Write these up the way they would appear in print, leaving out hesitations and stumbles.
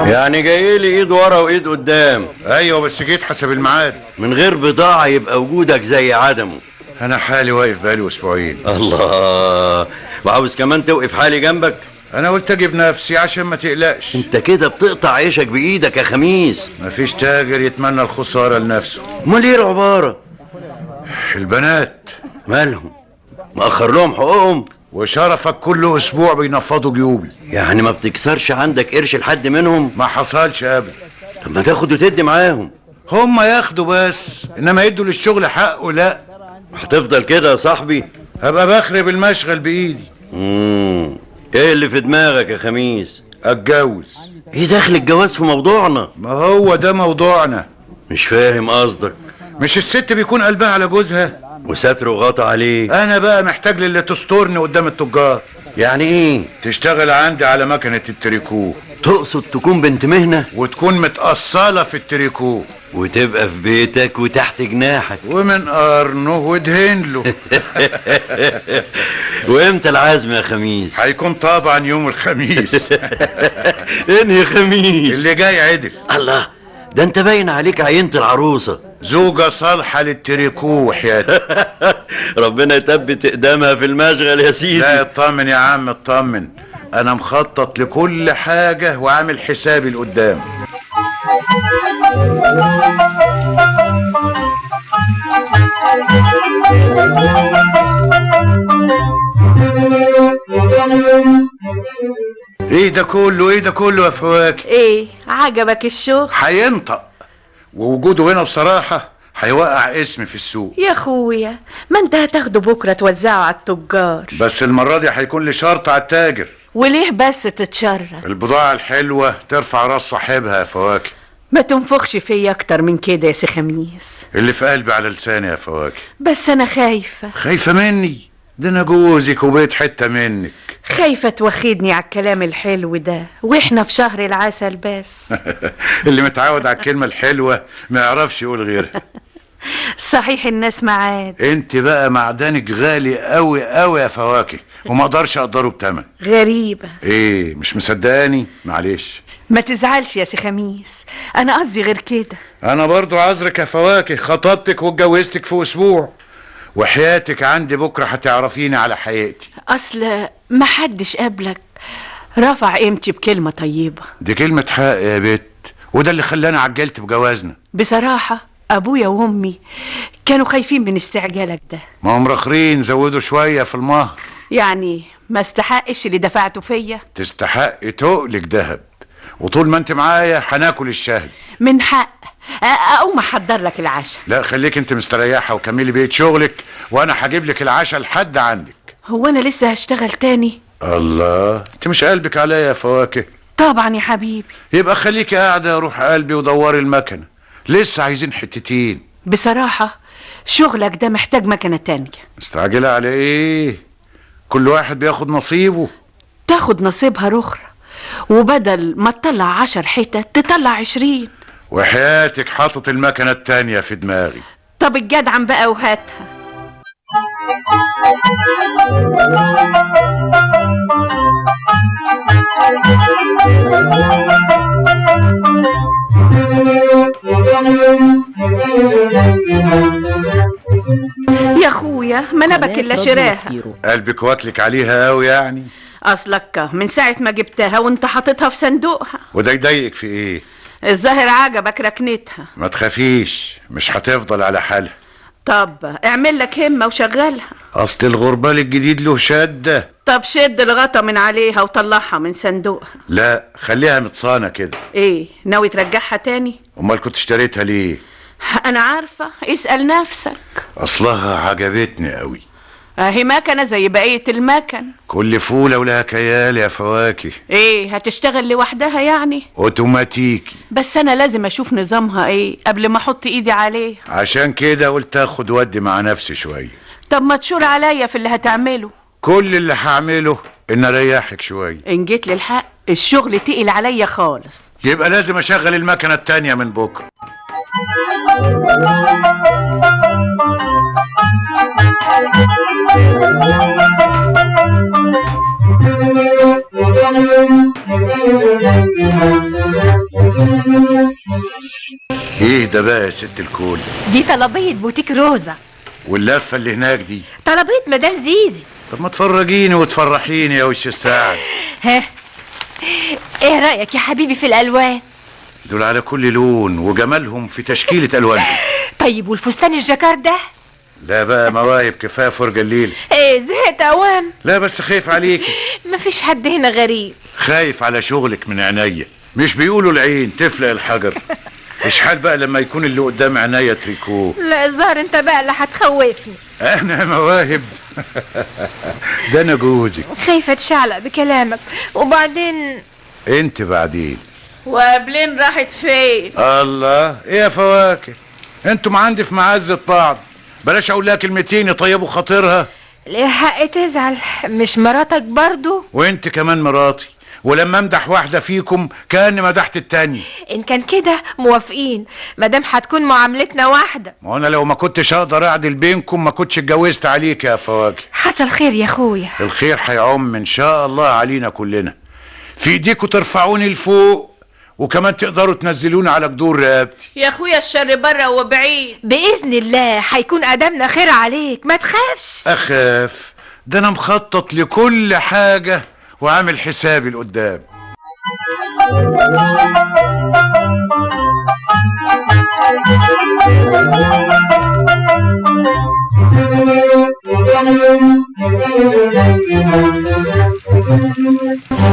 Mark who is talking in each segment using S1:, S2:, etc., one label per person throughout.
S1: يعني جاي لي ايد ورا وايد قدام.
S2: ايوه بس جيت حسب الميعاد.
S1: من غير بضاعة يبقى وجودك زي عدمه.
S2: انا حالي واقف بقالي اسبوعين.
S1: الله، وعاوز كمان توقف حالي جنبك؟
S2: انا قلت اجيب نفسي عشان ما تقلقش.
S1: انت كده بتقطع عيشك بايدك يا خميس.
S2: مفيش تاجر يتمنى الخسارة لنفسه.
S1: امال ايه العبارة؟
S2: البنات
S1: مالهم؟ مأخر لهم حقوقهم؟
S2: وشرفك كل اسبوع بينفضوا جيوبي.
S1: يعني ما بتكسرش عندك قرش لحد منهم؟
S2: ما حصلش ابدا.
S1: طب ما تاخد وتدي معاهم.
S2: هم ياخدوا بس، انما يدوا للشغل حقه لا.
S1: هتفضل كده يا صاحبي؟
S2: هبقى بخرب المشغل بايدي.
S1: ايه اللي في دماغك يا خميس؟
S2: اتجوز.
S1: ايه دخل الجواز في موضوعنا؟
S2: ما هو ده موضوعنا.
S1: مش فاهم قصدك.
S2: مش الست بيكون قلبها على جوزها
S1: وستر وغطى عليه؟
S2: انا بقى محتاج للي تسترني قدام التجار.
S1: يعني ايه؟
S2: تشتغل عندي على مكنة التريكو.
S1: تقصد تكون بنت مهنة
S2: وتكون متأصلة في التريكو
S1: وتبقى في بيتك وتحت جناحك
S2: ومن قرنه ودهن له.
S1: وامتى العزم يا خميس؟
S2: هيكون طبعا يوم الخميس.
S1: انهي خميس؟
S2: اللي جاي عدل.
S1: الله، ده انت باين عليك عينت العروسة.
S2: زوجة صالحة للتريكو وحياتي.
S1: ربنا يثبت اقدامها في المشغل يا سيدي.
S2: لا اطمن يا عم اطمن، انا مخطط لكل حاجة وعامل حسابي لقدام. ايه ده كله ايه ده كله يا فواكه؟
S3: ايه عجبك الشغل؟
S2: هينطق، ووجوده هنا بصراحة هيوقع اسمي في السوق.
S3: يا اخويا ما انت هتاخده بكرة توزعه على التجار.
S2: بس المرة دي هيكون لي شرط على التاجر.
S3: وليه بس تتشرف؟
S2: البضاعة الحلوة ترفع راس صاحبها يا فواكه.
S3: ما تنفخش فيا اكتر من كده يا سي خميس.
S2: اللي في قلبي على لساني يا فواكه.
S3: بس انا خايفة.
S2: خايفة مني؟ ده انا جوزك وبيت حتة منك.
S3: خايفة توخدني على الكلام الحلو ده واحنا في شهر العسل بس.
S2: اللي متعود على الكلمة الحلوة ما يعرفش يقول غيرها.
S3: صحيح الناس معاد.
S2: انت بقى معدنك غالي قوي قوي يا فواكه، وما اقدرش اقدره بتمن.
S3: غريبة.
S2: ايه مش مصدقاني؟ معلش.
S3: ما تزعلش يا سي خميس، انا قصدي غير كده.
S2: انا برضو عذرك يا فواكه، خطبتك واتجوزتك في اسبوع، وحياتك عندي بكرة هتعرفيني على حقيقتي.
S3: اصل ما حدش قبلك رفع قيمتي بكلمة طيبة.
S2: دي كلمة حق يا بت، وده اللي خلاني عجلت بجوازنا.
S3: بصراحة ابويا وامي كانوا خايفين من استعجالك ده.
S2: ما هم رخرين، زودوا شوية في المهر.
S3: يعني ما استحقش اللي دفعته فيا؟
S2: تستحق تقلك دهب، وطول ما انت معايا هناكل الشهد.
S3: من حق اقوم احضر لك العشاء.
S2: لا خليك انت مستريحة وكملي بيت شغلك، وانا هجيب لك العشاء لحد عندك.
S3: هو انا لسه هشتغل تاني؟
S2: الله، انت مش قلبك عليا يا فواكه؟
S3: طبعا يا حبيبي.
S2: يبقى خليكي قاعدة، روح قلبي ودوري المكنة، لسه عايزين حتتين.
S3: بصراحة شغلك ده محتاج مكنة تانية.
S2: مستعجلة على ايه؟ كل واحد بياخد نصيبه.
S3: تاخد نصيبها رخرة، وبدل ما تطلع 10 حتت تطلع 20.
S2: وحياتك حاطط المكنة التانية في دماغي.
S3: طب الجدعن بقى وهاتها. يا اخويا ما نبك الا شراها.
S2: قلبك واكلك عليها قوي يعني؟
S3: اصلك من ساعة ما جبتها وانت حاططها في صندوقها.
S2: وده يضايقك في ايه؟
S3: الظاهر عجبك ركنتها.
S2: ما تخافيش، مش هتفضل على حالها.
S3: طب اعمل لك همة وشغلها.
S2: اصل الغربال الجديد له شدة.
S3: طب شد الغطا من عليها وطلعها من صندوقها.
S2: لا خليها متصانة كده.
S3: ايه ناوي ترجعها تاني؟
S2: امال كنت اشتريتها ليه؟
S3: انا عارفة، اسأل نفسك.
S2: اصلها عجبتني قوي.
S3: اهي مكنة زي بقية المكن.
S2: كل فولة ولها كيال يا فواكه.
S3: ايه هتشتغل لوحدها يعني؟
S2: اوتوماتيكي.
S3: بس انا لازم اشوف نظامها ايه قبل ما احط ايدي عليه.
S2: عشان كده قلت اخد ودي مع نفسي شوية.
S3: طب ما تشور عليا في اللي هتعمله.
S2: كل اللي هعمله ان اريحك شوية.
S3: ان جيت للحق الشغل تقل عليا خالص.
S2: يبقى لازم اشغل المكنة التانية من بكرة. ده بقى يا ست الكل؟
S4: دي طلبية بوتيك روزا.
S2: واللفه اللي هناك دي؟
S4: طلبية مدام زيزي.
S2: طب ما تفرجيني وتفرحيني يا وش السعد.
S4: ها، ايه رأيك يا حبيبي في الألوان؟
S2: دول على كل لون وجمالهم في تشكيله الوانهم.
S4: طيب والفستان الجاكار ده؟
S2: لا بقى مواهب، كفايه فرجه الليل.
S4: ايه زهقت اوام؟
S2: لا بس خايف عليكي.
S4: مفيش حد هنا غريب.
S2: خايف على شغلك من عينيا. مش بيقولوا العين تفلق الحجر؟ اشحال بقى لما يكون اللي قدام عينيا تريكو.
S4: لا الظاهر انت بقى اللي هتخوفني.
S2: انا مواهب؟ ده انا جوزك.
S4: خايفة اتشعلق بكلامك وبعدين.
S2: انت بعدين.
S3: وقبلين راحت فين؟
S2: الله، ايه يا فواكه، انتم عندي في معزة بعض. بلاش اقول لها كلمتين يطيبوا خاطرها.
S4: ليه حق تزعل؟ مش مراتك برضو؟
S2: وانت كمان مراتي، ولما امدح واحدة فيكم كأني مدحت التانية.
S4: ان كان كده موافقين، مادام هتكون معاملتنا واحدة.
S2: ما انا لو ما كنتش اقدر اعدل بينكم ما كنتش اتجوزت عليك يا فواكه.
S4: حصل خير يا اخويا.
S2: الخير هيعم ان شاء الله علينا كلنا. في ايديكوا ترفعوني لفوق، وكمان تقدروا تنزلوني على جدور رقبتي.
S3: يا اخويا الشر بره وبعيد.
S4: بإذن الله هيكون قدمنا خير عليك، ما تخافش.
S2: اخاف؟ ده انا مخطط لكل حاجة وعامل حسابي لقدام.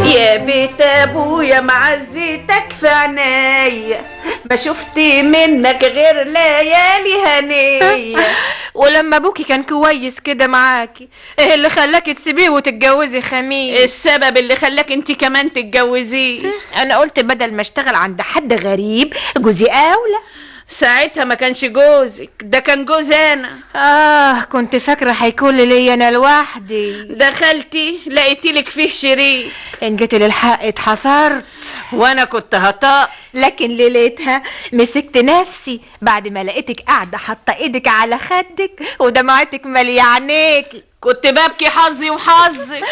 S3: يا بيت ابويا معزتك في عنايا، ما شفت منك غير ليالي هنيه.
S4: ولما ابوكي كان كويس كده معاكي، ايه اللي خلاكي تسيبيه وتتجوزي خميس؟
S3: السبب اللي خلاك انت كمان تتجوزيه.
S4: انا قلت بدل ما اشتغل عند حد غريب جوزي اولى.
S3: ساعتها ما كانش جوزك، ده كان جوز انا.
S4: كنت فاكره هيكون لي انا لوحدي.
S3: دخلتي لقيتيلك فيه شريك.
S4: ان جيت للحق اتحصرت،
S3: وانا كنت هطاء،
S4: لكن ليلتها مسكت نفسي بعد ما لقيتك قاعده حاطه ايدك على خدك ودمعتك ماليه عينيكي.
S3: كنت ببكي حظي وحظك.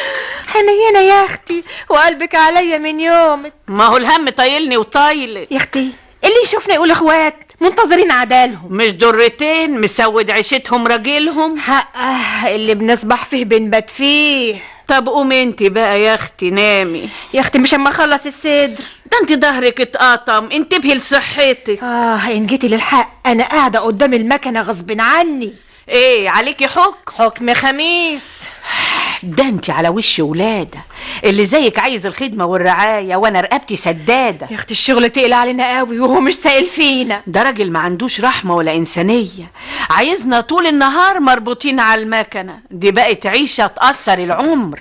S4: حنينه يا اختي وقلبك عليا من يومك.
S3: ما هو الهم طايلني وطايلك
S4: يا اختي اللي يشوفنا يقول اخوات منتظرين عدالهم،
S3: مش درتين مسود عيشتهم راجلهم.
S4: حقه اللي بنصبح فيه بنبات فيه.
S3: طب قومي انت بقى يا اختي نامي.
S4: يا اختي مش اما اخلص الصدر.
S3: ده انت ظهرك اتقطم، انتبهي لصحتك.
S4: ان جيتي للحق انا قاعده قدام المكنه غصب عني.
S3: ايه عليكي
S4: حكم خميس.
S3: ده انت على وش ولاده، اللي زيك عايز الخدمه والرعايه وانا رقبتي سداده.
S4: يا اختي الشغل تقل علينا قوي وهو مش سائل فينا.
S3: ده راجل ما عندوش رحمه ولا انسانيه، عايزنا طول النهار مربوطين على المكنه دي، بقت عيشه تاثر العمر.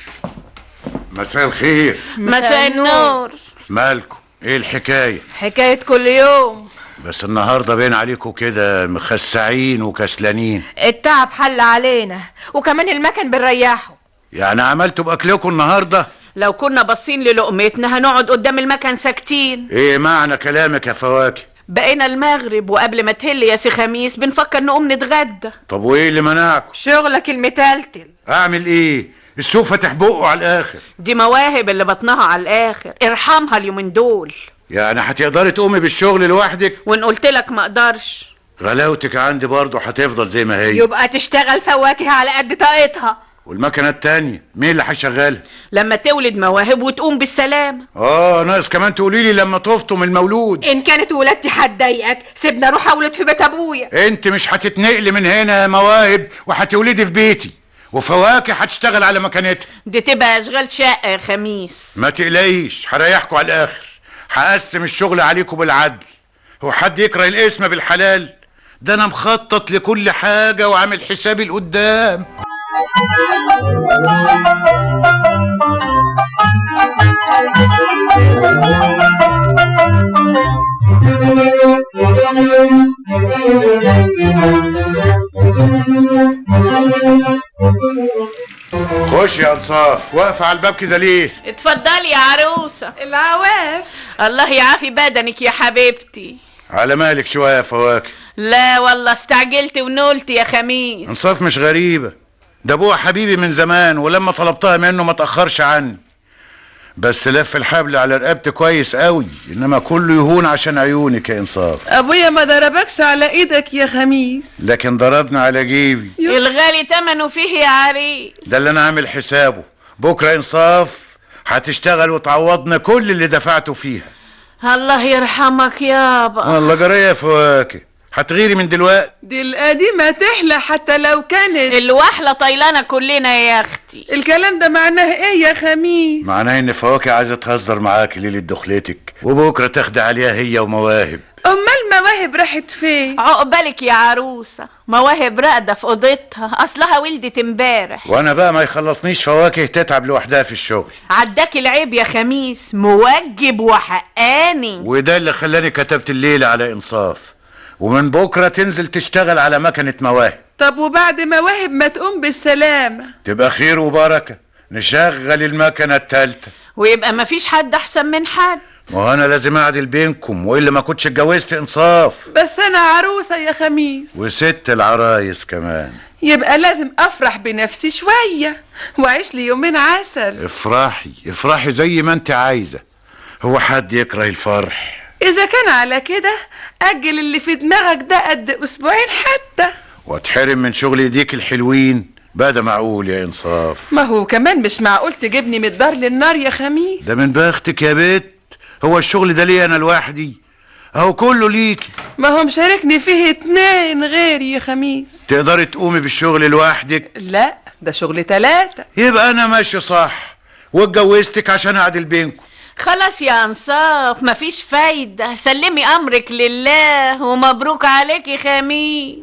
S2: مساء الخير.
S3: مساء النور.
S2: مالكم؟ ايه الحكاية؟
S4: حكايه كل يوم،
S2: بس النهارده باين عليكم كده مخسعين وكسلانين.
S4: التعب حل علينا وكمان المكن بنريحه.
S2: يعني عملتوا باكلكم النهارده؟
S3: لو كنا باصين للقمتنا هنقعد قدام المكن ساكتين.
S2: ايه معنى كلامك يا فواكه؟
S3: بقينا المغرب وقبل ما تهل يا سي خميس بنفكر نقوم نتغدى.
S2: طب وايه اللي منعكم؟
S4: شغلك المتلتل.
S2: اعمل ايه؟ السوق فاتح بقه على الاخر.
S3: دي مواهب اللي بطنها على الاخر، ارحمها اليومين دول.
S2: يعني هتقدري تقومي بالشغل لوحدك؟
S3: وان قلت لك ما اقدرش.
S2: غلاوتك عندي برضه هتفضل زي ما هي.
S4: يبقى تشتغل فواكه على قد طاقتها.
S2: والمكنه التانية مين اللي هيشغلها؟
S3: لما تولد مواهب وتقوم بالسلامه.
S2: ناقص كمان تقولي لي لما تفطم المولود.
S4: ان كانت ولادتي هتضايقك سيبني اروح اولد في بيت ابويا.
S2: انت مش هتتنقلي من هنا يا مواهب وهتولدي في بيتي، وفواكه هتشتغل على مكانتها.
S3: دي تبقى اشغال شقه يا خميس.
S2: ما تقلقيش هريحكم على الاخر، هقسم الشغل عليكم بالعدل. هو حد يكره الاسم بالحلال؟ ده انا مخطط لكل حاجه وعامل حسابي لقدام. خش يا انصاف، واقفه على الباب كده ليه؟
S3: اتفضلي يا عروسه.
S5: العواف.
S3: الله يعافي بدنك يا حبيبتي.
S2: على مالك شويه يا فواكه؟
S3: لا والله استعجلت ونولت يا خميس.
S2: انصاف مش غريبه، ده ابوها حبيبي من زمان ولما طلبتها منه ما تاخرش عني. بس لف الحبل على رقبتي كويس قوي، انما كله يهون عشان عيونك يا انصاف.
S5: ابويا ما ضربكش على ايدك يا خميس،
S2: لكن ضربنا على جيبي.
S3: الغالي تمنه فيه يا عريس.
S2: ده اللي انا عامل حسابه. بكره انصاف هتشتغل وتعوضنا كل اللي دفعته فيها.
S3: الله يرحمك يابا.
S2: الله جريه يا فواكه، هتغيري من دلوقتي؟
S5: دي القديمة تحلى حتى لو كانت
S3: الوحلة طيلانة كلنا يا اختي.
S5: الكلام ده معناه ايه يا خميس؟
S2: معناه ان فواكه عايزه تهزر معاك ليله دخلتك، وبكره تاخدي عليها هي ومواهب.
S5: امال مواهب راحت فين؟
S3: عقبالك يا عروسة، مواهب راقدة في اوضتها، اصلها ولدت امبارح.
S2: وانا بقى ما يخلصنيش فواكه تتعب لوحدها في الشغل.
S3: عداك العيب يا خميس، موجب وحقاني.
S2: وده اللي خلاني كتبت الليله على انصاف، ومن بكره تنزل تشتغل على مكنه مواهب.
S5: طب وبعد مواهب ما تقوم بالسلامة؟
S2: تبقى خير وبركه، نشغل المكنه التالتة،
S3: ويبقى مفيش حد احسن من حد.
S2: ما هو انا لازم اعدل بينكم، والا ما كنتش اتجوزت انصاف.
S5: بس انا عروسة يا خميس،
S2: وست العرايس كمان.
S5: يبقى لازم افرح بنفسي شوية واعيش لي يومين عسل.
S2: افرحي افرحي زي ما انت عايزه، هو حد يكره الفرح؟
S5: اذا كان على كده اجل اللي في دماغك ده قد اسبوعين حتى.
S2: واتحرم من شغل ايديك الحلوين بقى؟ ده معقول يا انصاف؟
S5: ما هو كمان مش معقول تجيبني من الدار للنار يا خميس.
S2: ده من بختك يا بت، هو الشغل ده ليه انا لوحدي؟ اهو كله ليكي.
S5: ما هو مشاركني فيه 2 غيري يا خميس.
S2: تقدري تقومي بالشغل لوحدك؟
S5: لا ده شغل 3.
S2: يبقى انا ماشي صح، واتجوزتك عشان اعدل بينكم.
S3: خلاص يا انصاف، مفيش فايدة، سلمي امرك لله ومبروك عليك يا خميس.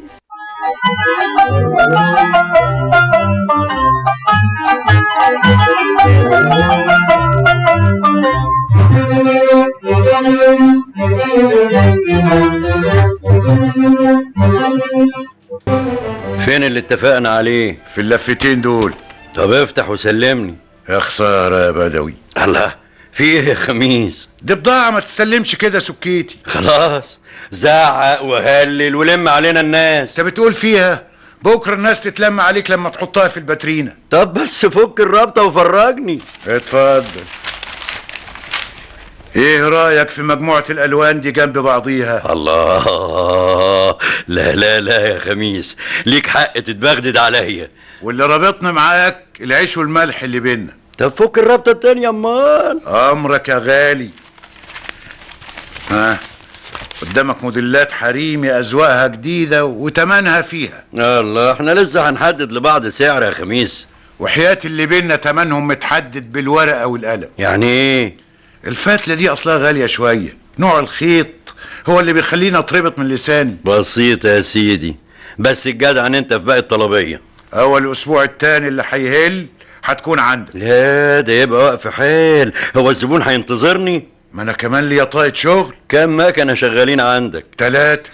S1: فين اللي اتفقنا عليه؟
S2: في اللفتين دول.
S1: طب افتح وسلمني.
S2: يا خساره يا بدوي.
S1: الله، في ايه يا خميس؟
S2: دي بضاعه ما تسلمش كده سكيتي.
S1: خلاص، زعق وهلل ولم علينا الناس.
S2: انت بتقول فيها بكره الناس تتلم عليك لما تحطها في الباترينا.
S1: طب بس فك الرابطة وفرجني.
S2: اتفضل. ايه رايك في مجموعه الالوان دي جنب بعضيها؟
S1: الله، لا لا لا يا خميس، ليك حق تتبغدد عليا.
S2: واللي رابطنا معاك العيش والملح اللي بينا.
S1: طب فك الرابطة التانية امال.
S2: امرك يا غالي. ها، قدامك موديلات حريمي اذواقها جديده وتمنها فيها.
S1: الله، احنا لسه هنحدد لبعض سعر يا خميس.
S2: وحياة اللي بينا تمنهم متحدد بالورقه والقلم.
S1: يعني ايه؟
S2: الفتله دي اصلها غاليه شويه، نوع الخيط هو اللي بيخلينا اتربط من لساني.
S1: بسيطة يا سيدي، بس الجدع ان انت في باقي الطلبية.
S2: اول الاسبوع التاني اللي هيهل هتكون عندك.
S1: لا ده يبقى وقف حيل، هو الزبون هينتظرني؟
S2: ما انا كمان ليا طاقة شغل.
S1: كم مكنة شغالين عندك؟
S2: 3.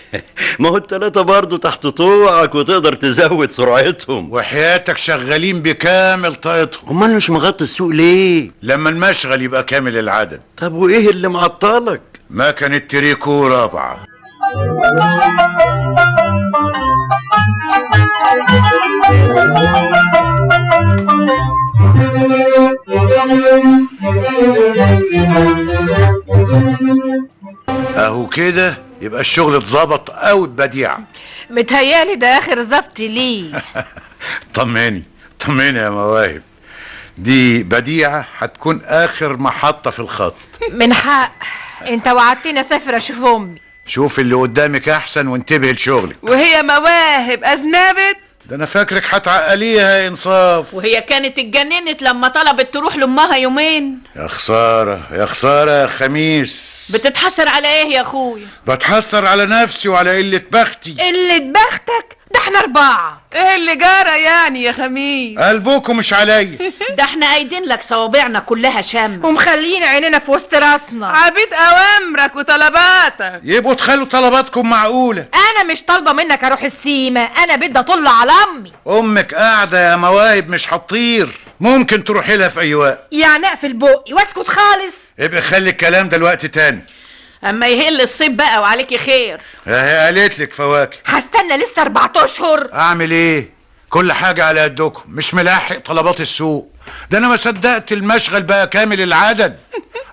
S1: ما هو ال3 برضه تحت طوعك وتقدر تزود سرعتهم.
S2: وحياتك شغالين بكامل طاقتهم.
S1: امال مش مغطي السوق ليه؟
S2: لما المشغل يبقى كامل العدد.
S1: طب وايه اللي معطلك؟
S2: مكنة تريكو 4. اهو كده يبقى الشغل اتظبط قوي ببديعة.
S4: متهيالي ده اخر ظبط ليه.
S2: طمني طمني يا مواهب، دي بديعة هتكون اخر محطة في الخط.
S4: من حق، انت وعدتني اسافر اشوف امي.
S2: شوف اللي قدامك احسن وانتبه لشغلك.
S5: وهي مواهب اذنبت.
S2: ده انا فاكرك هتعقليها يا انصاف.
S3: وهي كانت اتجننت لما طلبت تروح لامها يومين.
S2: يا خسارة يا خسارة يا خميس.
S3: بتتحسر على ايه يا اخويا؟
S2: بتحسر على نفسي وعلى قلة بختي.
S4: اللي بختك ده احنا 4.
S5: ايه اللي جرى يعني يا خميس؟
S2: قلبكم مش عليا.
S3: ده احنا قايدين لك صوابعنا كلها شم،
S4: ومخلين عيننا في وسط راسنا.
S5: عبيد اوامرك وطلباتك.
S2: يبقوا تخلوا طلباتكم معقولة.
S4: انا مش طالبه منك اروح السيما، انا بدي اطل على امي.
S2: امك قاعدة يا مواهب مش هتطير، ممكن تروحي لها في اي وقت.
S4: يعني اقفل بقي واسكت خالص؟
S2: ابقى خلي الكلام ده لوقت تاني.
S3: اما يهل الصيف بقى وعليكي خير.
S2: هي قالت لك فواكه.
S4: هستنى لسه 4 اشهر.
S2: اعمل ايه؟ كل حاجة على قدكم، مش ملاحق طلبات السوق. ده انا ما صدقت المشغل بقى كامل العدد.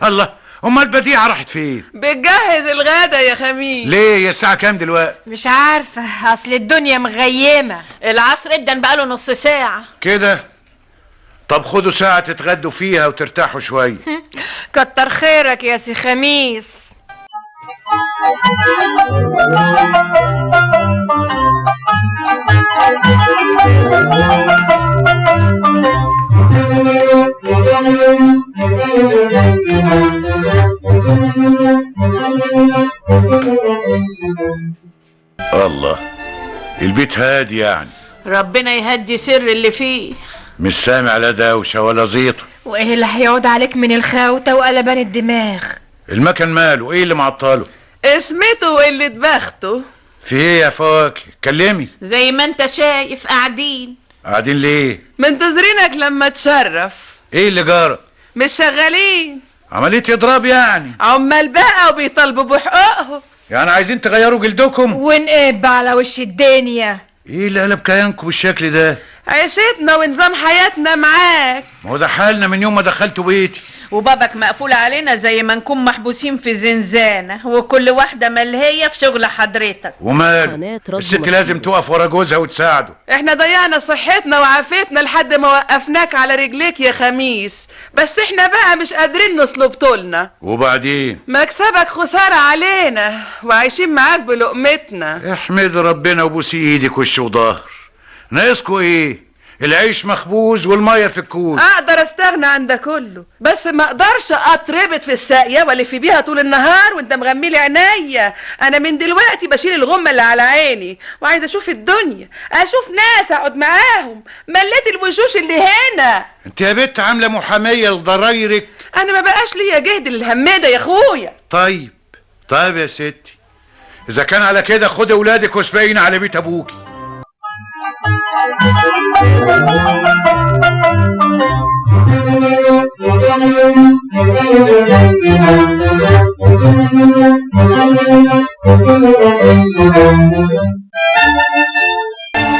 S2: الله، امال البديعه راحت فين؟
S5: بتجهز الغدا يا خميس.
S2: ليه؟ هي الساعه كام دلوقتي؟
S4: مش عارفة، اصل الدنيا مغيمة.
S3: العصر ادن بقاله نص ساعة
S2: كده؟ طب خدوا ساعه تتغدوا فيها وترتاحوا شويه.
S4: كتر خيرك يا سي خميس.
S2: الله، البيت هادي يعني.
S3: ربنا يهدي سر اللي فيه.
S2: مش سامع لا دوشه ولا زيطه.
S4: وايه اللي هيعود عليك من الخوته وقلبان الدماغ؟
S2: المكان ماله؟ ايه اللي معطله؟
S5: اسمته وقلة بخته.
S2: في ايه يا فواكه؟ كلمي.
S3: زي ما انت شايف قاعدين.
S2: قاعدين ليه؟
S5: منتظرينك لما تشرف.
S2: ايه اللي جرى؟
S5: مش شغالين
S2: عمليه اضراب يعني؟
S5: عمال بقى وبيطالبوا بحقوقهم.
S2: يعني عايزين تغيروا جلدكم؟
S4: ونقب على وش الدنيا.
S2: ايه اللي قلب كيانكم بالشكل ده؟
S5: عيشتنا ونظام حياتنا معاك.
S2: ما هو ده حالنا من يوم ما دخلتوا بيتي.
S3: وبابك مقفول علينا زي ما نكون محبوسين في زنزانة، وكل واحدة ملهية في شغل حضرتك.
S2: وماله؟ الست لازم تقف ورا جوزها وتساعده.
S5: احنا ضيعنا صحتنا وعافيتنا لحد ما وقفناك على رجليك يا خميس، بس احنا بقى مش قادرين نصلب طولنا.
S2: وبعدين؟
S5: مكسبك خسارة علينا وعايشين معاك بلقمتنا.
S2: احمد ربنا وبوسي ايدك وش وظهر. ناقصكوا ايه؟ العيش مخبوز والميه في الكوز.
S5: اقدر استغنى عن ده كله، بس ما اقدرش اتربط في الساقيه والف بيها طول النهار وانت مغميلي عينيا. انا من دلوقتي بشيل الغمه اللي على عيني وعايزه اشوف الدنيا، اشوف ناس اقعد معاهم. مليت الوشوش اللي هنا.
S2: انت يا بنت عامله محاميه لضرايرك.
S5: انا ما بقاش ليا جهد للهماده يا اخويا.
S2: طيب يا ستي، اذا كان على كده خدي اولادك واسبقين على بيت ابوكي.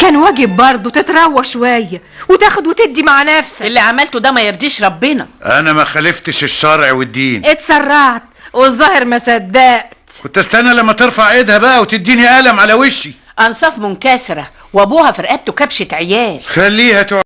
S4: كان واجب برضه تتروى شوية وتاخد وتدي مع نفسك.
S3: اللي عملته ده ما يرضيش ربنا.
S2: انا ما خالفتش الشرع والدين.
S4: اتسرعت والظاهر ما صدقت.
S2: كنت استنى لما ترفع ايدها بقى وتديني قلم على وشي.
S3: انصاف منكسرة وابوها في رقبته كبشة عيال.
S2: خليها